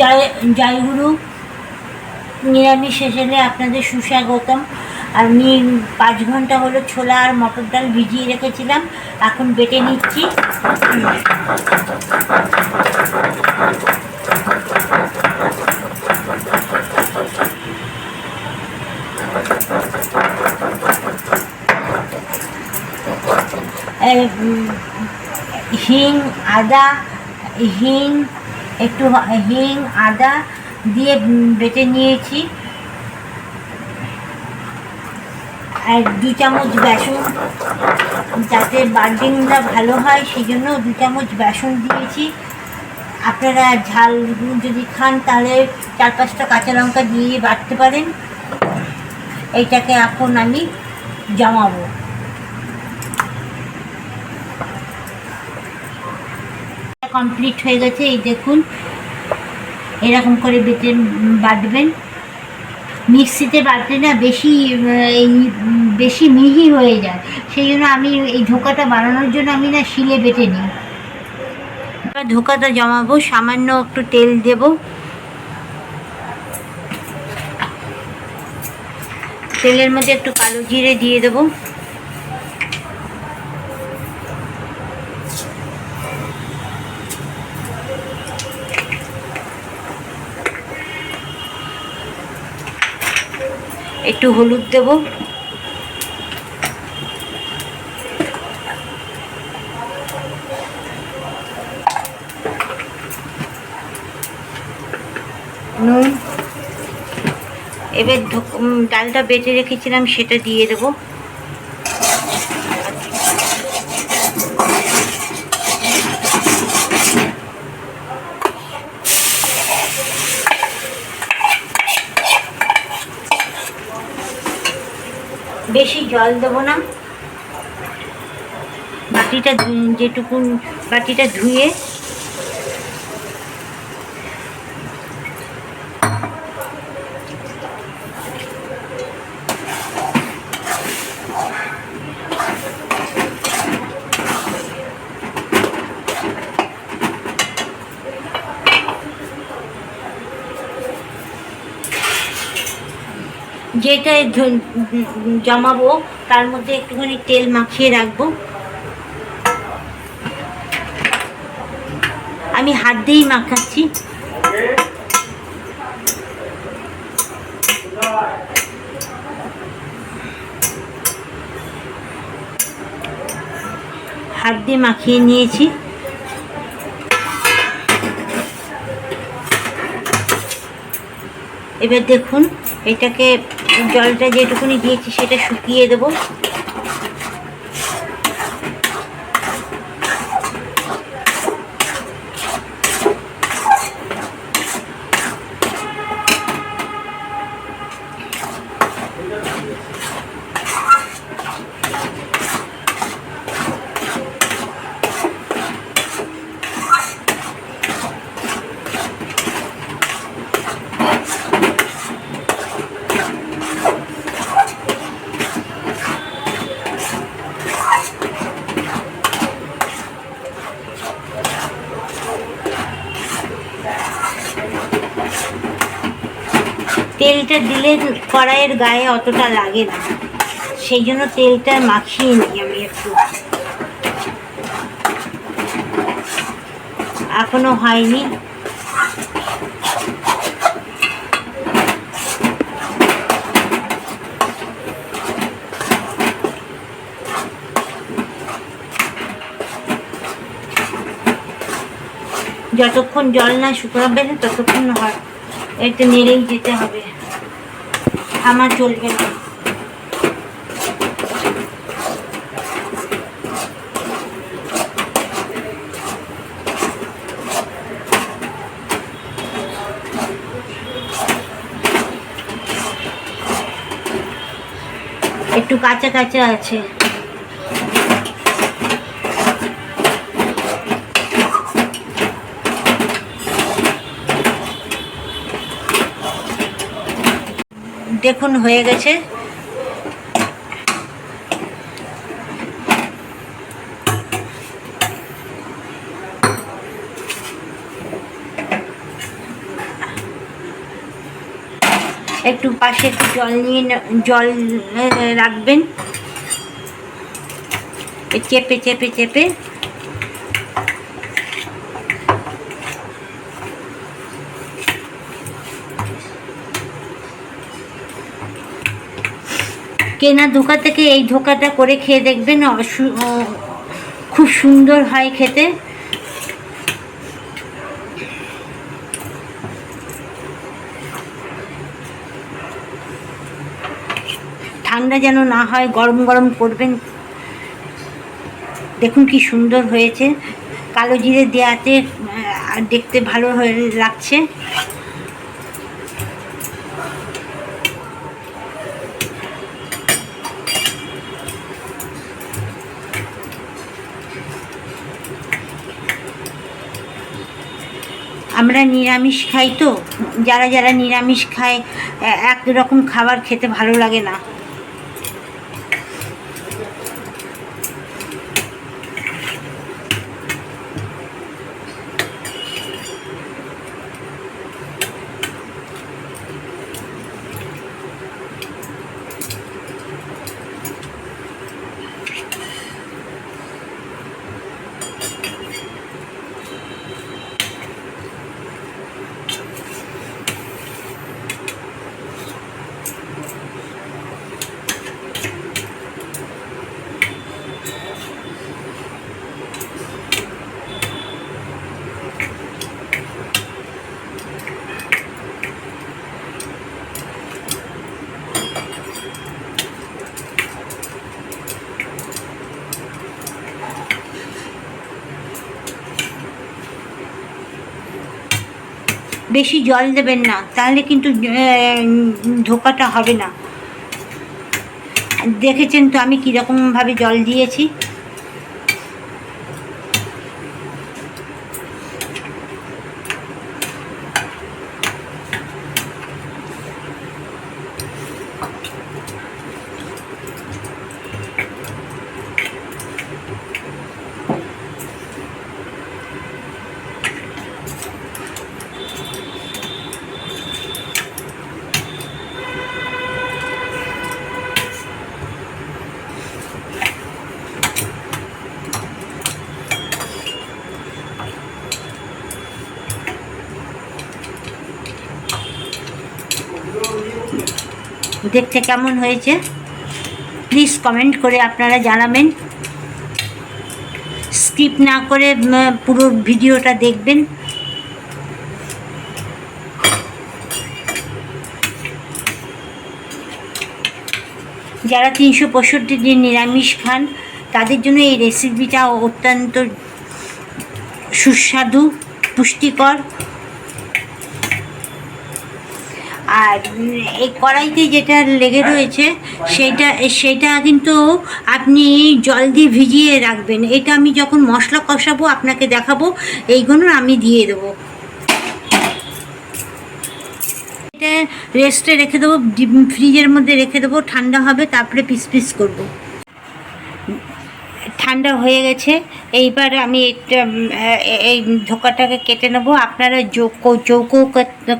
জয় জয়গুরু। নিরামিষ সেশনে আপনাদের সুস্বাগতম। আমি 5 ঘন্টা হলো ছোলা আর মটর ডাল ভিজিয়ে রেখেছিলাম, এখন বেটে নিচ্ছি। হিং আদা হিং একটু হিং আদা দিয়ে বেটে নিয়েছি, আর 2 চামচ বেসন, যাতে বার্ডিংটা ভালো হয় সেই জন্য 2 চামচ বেসন দিয়েছি। আপনারা ঝাল যদি খান তাহলে 4-5টা কাঁচা লঙ্কা দিয়ে বাটতে পারেন। এইটাকে এখন আমি জমাবো। কমপ্লিট হয়ে গেছে। এই দেখুন, এরকম করে বেটে বাটবেন। মিক্সিতে বাটলে না বেশি মিহি হয়ে যায়, সেই জন্য আমি এই ধোকাটা বানানোর জন্য আমি না শিলে বেটে নিই। এবার ধোকাটা জমাবো। সামান্য একটু তেল দেব, তেলের মধ্যে একটু কালো জিরে দিয়ে দেবো, একটু হলুদ দেব, নুন। এবার ডালটা বেটে রেখেছিলাম সেটা দিয়ে দেব। বেশি জল দেবো না। বাটিটা ধুয়ে যেটা জমাবো তার মধ্যে একটুখানি তেল মাখিয়ে রাখবো। আমি হাত দিয়েই মাখাচ্ছি। হাত দিয়ে মাখিয়ে নিয়েছি। এবার দেখুন, এটাকে জলটা যেটুকুনি দিয়েছি সেটা শুকিয়ে দেবো। তেলটা দিলে কড়াইয়ের গায়ে অতটা লাগে না, সেই জন্য তেলটা মাখিয়ে নিই আমি একটু। এখনো হয়নি। যতক্ষণ জল না শুকাবে না ততক্ষণ হয়, একটু নেড়েই যেতে হবে, থামা চলবে না। একটু কাঁচা কাঁচা আছে। দেখুন হয়ে গেছে। একটু পাশে একটু জল নিয়ে জল রাখবেন, চেপে চেপে চেপে কেনা ধোকা থেকে এই ধোকাটা করে খেয়ে দেখবেন, খুব সুন্দর হয় খেতে। ঠান্ডা যেন না হয়, গরম গরম করবেন। দেখুন কি সুন্দর হয়েছে, কালো জিরে দেওয়াতে দেখতে ভালো হয়ে লাগছে। আমরা নিরামিষ খাই তো, যারা যারা নিরামিষ খায় একরকম খাবার খেতে ভালো লাগে না। বেশি জল দেবেন না, তাহলে কিন্তু ধোকাটা হবে না। দেখেছেন তো আমি কীরকমভাবে জল দিয়েছি। দেখতে কেমন হয়েছে প্লিজ কমেন্ট করে আপনারা জানাবেন। স্কিপ না করে পুরো ভিডিওটা দেখবেন। যারা 365 দিন নিরামিষ খান তাদের জন্য এই রেসিপিটা অত্যন্ত সুস্বাদু, পুষ্টিকর। আর এই কড়াইতে যেটা লেগে রয়েছে সেইটা কিন্তু আপনি জল দিয়ে ভিজিয়ে রাখবেন। এটা আমি যখন মশলা কষাবো আপনাকে দেখাবো, এইগুলো আমি দিয়ে দেবো। এটা রেস্টে রেখে দেবো, ফ্রিজের মধ্যে রেখে দেবো, ঠান্ডা হবে, তারপরে পিস পিস করবো। ঠান্ডা হয়ে গেছে, এইবার আমি এই ধোকাটাকে কেটে নেবো। আপনারা চৌকো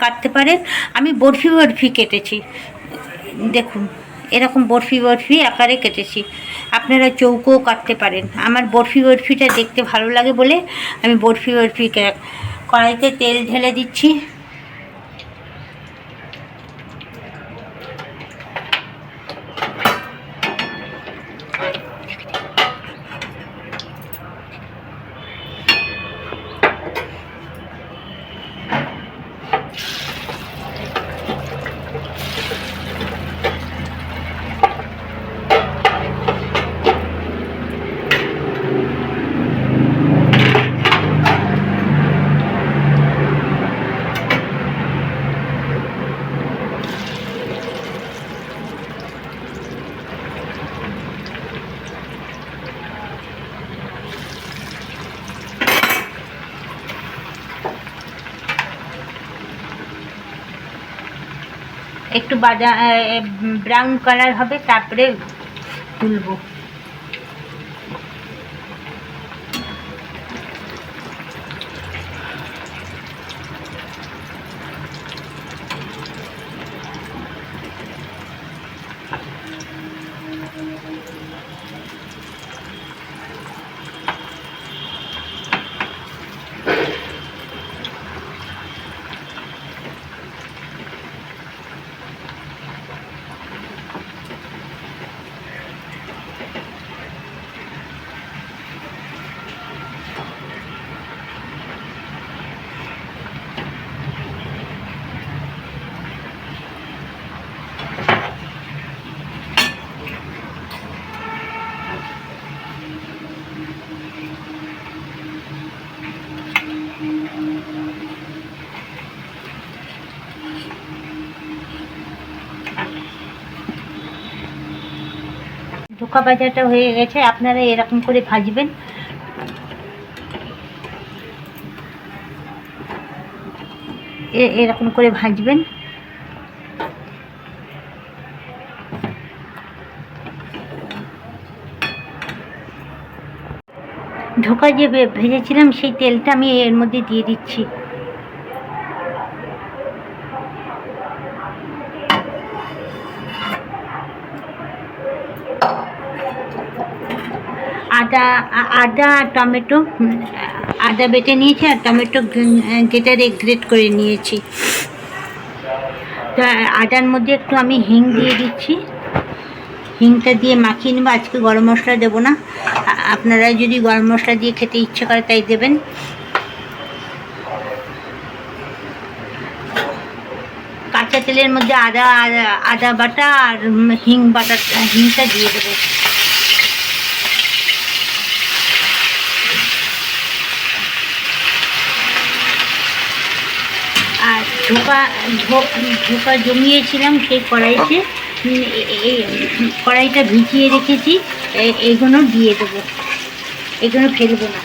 কাটতে পারেন, আমি বরফি বরফি কেটেছি। দেখুন এরকম বরফি বরফি আকারে কেটেছি, আপনারা চৌকোও কাটতে পারেন। আমার বরফি বরফিটা দেখতে ভালো লাগে বলে আমি বরফি বরফি কড়াইতে তেল ঢেলে দিচ্ছি। একটু ব্রাউন কালার হবে, তারপরে তুলবো। ধোকা ভাজাটা হয়ে গেছে। আপনারা এরকম করে ভাজবেন। এরকম করে ভাজবেন। ধোকা যে ভেজেছিলাম সেই তেলটা আমি এর মধ্যে দিয়ে দিচ্ছি। আদা টমেটো, আদা বেটে নিয়েছি আর টমেটো গ্রেটারে গ্রেট করে নিয়েছি। তো আদার মধ্যে একটু আমি হিং দিয়ে দিচ্ছি। হিংটা দিয়ে মাখিয়ে নেবো। আজকে গরম মশলা দেবো না, আপনারা যদি গরম মশলা দিয়ে খেতে ইচ্ছে করে তাই দেবেন। কাঁচা তেলের মধ্যে আদা বাটা আর হিংটা দিয়ে দেবো। আর ধোকা জমিয়েছিলাম সেই কড়াইটা ভিজিয়ে রেখেছি, এগুলো দিয়ে দেবো, এগুলো ফেলবো না।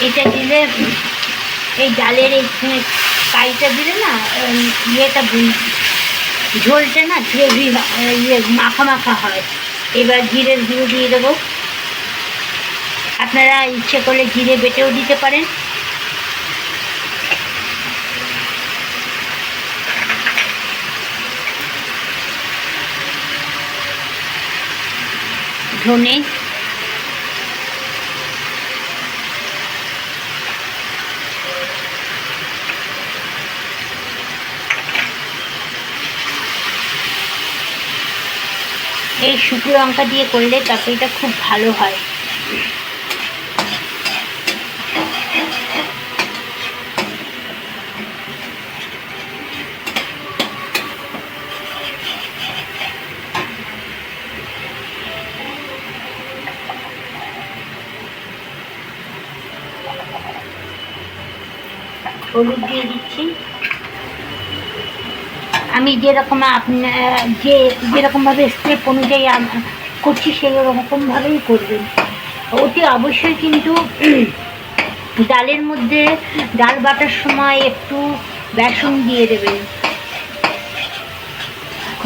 এটা দিলে এই ডালের এই কাইটা দিলে না ইয়েটা ঝোলটা না গ্রেভি মাখা মাখা হয়। এবার জিরের গুঁড়ো দিয়ে দেবো। আপনারা ইচ্ছে করলে জিরে বেটেও দিতে পারেন। ধনে, এই শুকনো লঙ্কা দিয়ে করলে তরকারিটা খুব ভালো হয়। হলুদ দিয়ে দিচ্ছি। আমি যেরকমভাবে স্টেপ অনুযায়ী করছি সেই রকমভাবেই করবেন। অতি অবশ্যই কিন্তু ডালের মধ্যে ডাল বাটার সময় একটু বেসন দিয়ে দেবেন।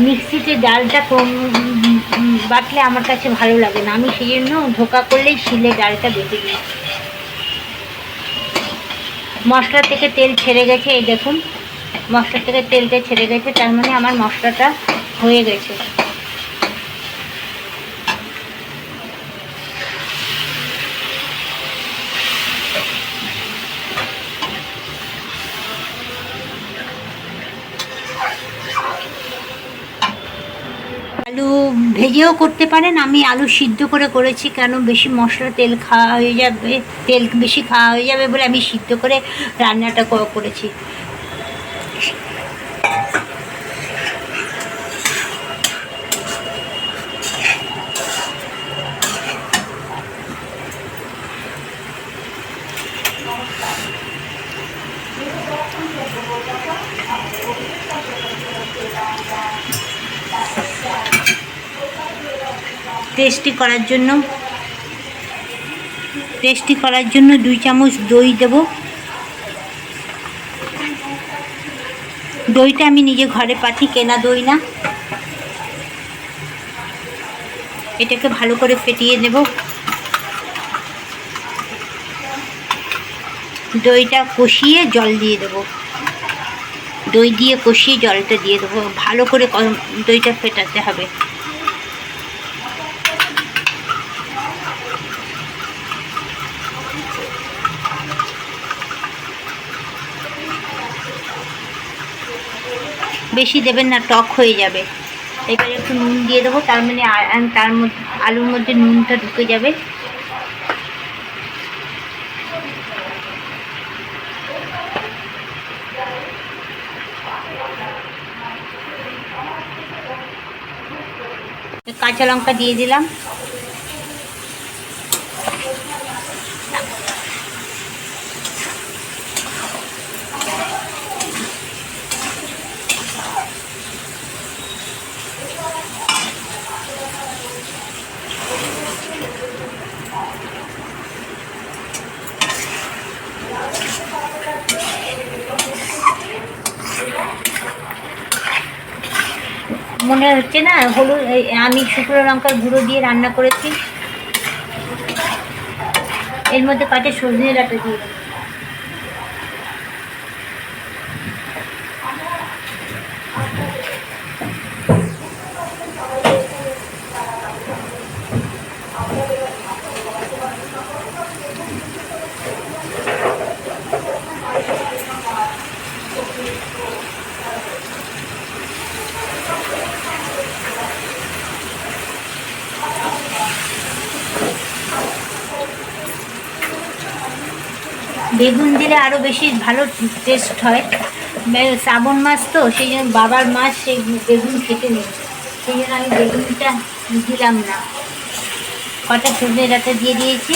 মিক্সিতে ডালটা বাটলে আমার কাছে ভালো লাগে না, আমি সেই জন্য ধোকা করলেই শিলে ডালটা বেটে দিই। মশলা থেকে তেল ছেড়ে গেছে, এই দেখুন মশলা থেকে তেলটা ছেড়ে গেছে, তার মানে আমার মশলাটা হয়ে গেছে। আলু ভেজেও করতে পারেন, আমি আলু সিদ্ধ করে করেছি, কেন বেশি মশলা তেল খাওয়া হয়ে যাবে, তেল বেশি খাওয়া হয়ে যাবে বলে আমি সিদ্ধ করে রান্নাটা করেছি। টেস্টি করার জন্য 2 চামচ দই দেব। দইটা আমি নিজে ঘরে পাতি, কেনা দই না। এটাকে ভালো করে ফেটিয়ে নেব। দইটা কষিয়ে জল দিয়ে দেব। দই দিয়ে কষিয়ে জলটা দিয়ে দেবো। ভালো করে দইটা ফেটাতে হবে। বেশি দেবেন না, টক হয়ে যাবে। এবারে একটু নুন দিয়ে দেবো, তার মানে তার মধ্যে আলুর মধ্যে নুনটা ঢুকে যাবে। কাঁচা লঙ্কা দিয়ে দিলাম, মনে হচ্ছে না হলুদ, আমি শুকনো লঙ্কার গুঁড়ো দিয়ে রান্না করেছি। এর মধ্যে কাটে সজনে ডাঁটা দিয়ে দেবো। বেগুন দিলে আরও বেশি ভালো টেস্ট হয়। শ্রাবণ মাস তো, সেই জন্য বাবার মাছ, সেই বেগুন খেতে নেই, সেই জন্য আমি বেগুনটা দিলাম না। কটা সজনে ডাঁটা দিয়ে দিয়েছি।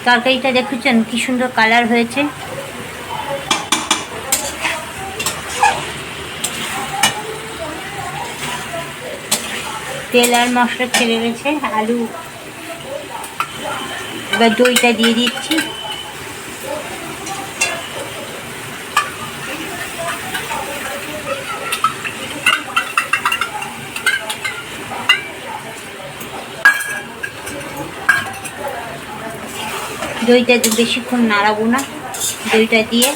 তরকারিটা দেখছেন কি সুন্দর কালার হয়েছে। তেল আর মশলা ছেড়ে গেছে। আলু, এবার দইটা দিয়ে দিচ্ছি। দইটা বেশিক্ষণ নাড়াবো না, দইটা দিয়ে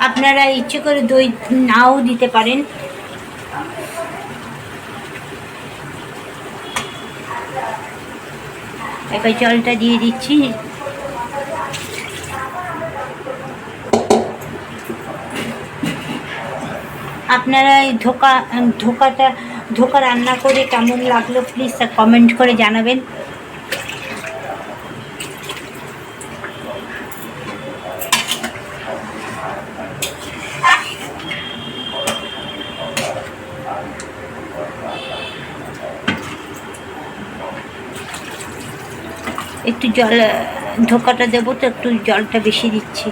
আপনারা ইচ্ছে করে দই নাও দিতে পারেন। এবার জলটা দিয়ে দিচ্ছি। আপনারা এই ধোকা রান্না করে কেমন লাগলো প্লিজ কমেন্ট করে জানাবেন। একটু জল, ধোকাটা দেবো তো একটু জলটা বেশি দিচ্ছি।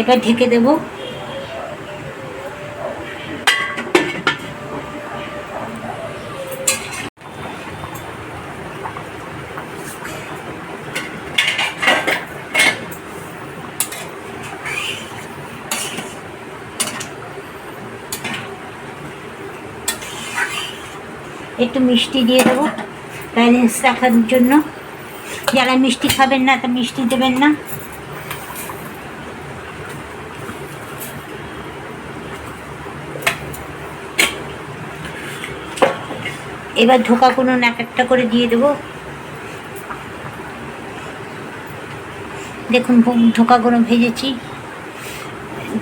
এবার ঢেকে দেব। একটু মিষ্টি দিয়ে দেবো ব্যালেন্স রাখার জন্য। যারা মিষ্টি খাবেন না তা মিষ্টি দেবেন না। এবার ধোকাগুলো এক একটা করে দিয়ে দেবো। দেখুন ধোকাগুলো ভেজেছি,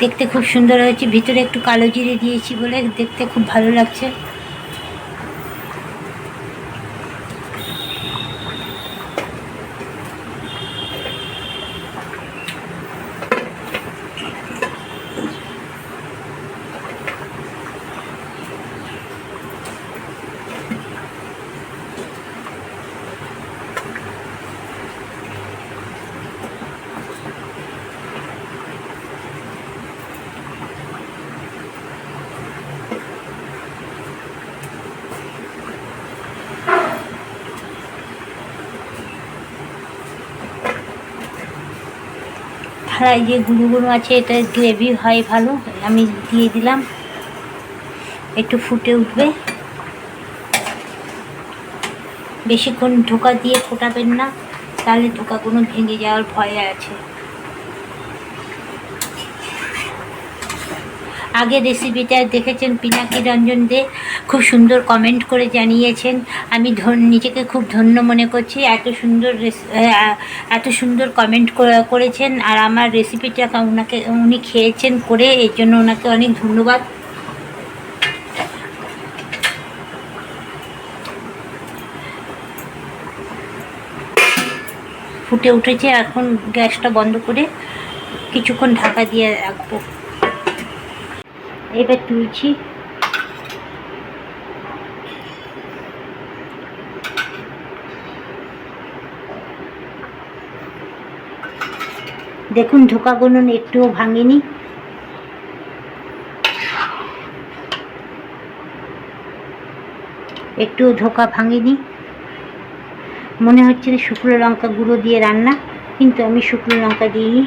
দেখতে খুব সুন্দর হয়েছে। ভিতরে একটু কালো জিরে দিয়েছি বলে দেখতে খুব ভালো লাগছে। থালায় যে গুঁড়ো আছে এটা গ্রেভি হয় ভালো, আমি দিয়ে দিলাম। একটু ফুটে উঠবে, বেশিক্ষণ ঢোকা দিয়ে ফোটাবেন না, তাহলে ধোকাগুলো ভেঙে যাওয়ার ভয় আছে। আগের রেসিপিটা দেখেছেন পিনাকি রঞ্জন দে খুব সুন্দর কমেন্ট করে জানিয়েছেন। আমি নিজেকে খুব ধন্য মনে করছি, এত সুন্দর কমেন্ট করেছেন। আর আমার রেসিপিটা উনি খেয়েছেন করে, এর জন্য ওনাকে অনেক ধন্যবাদ। ফুটে উঠেছে, এখন গ্যাসটা বন্ধ করে কিছুক্ষণ ঢাকা দিয়ে রাখবো। এবার তুলছি। দেখুন ধোকাগুলো একটুও ভাঙেনি। একটুও ধোকা ভাঙেনি। মনে হচ্ছে শুকনো লঙ্কা গুঁড়ো দিয়ে রান্না, কিন্তু আমি শুকনো লঙ্কা দিইনি।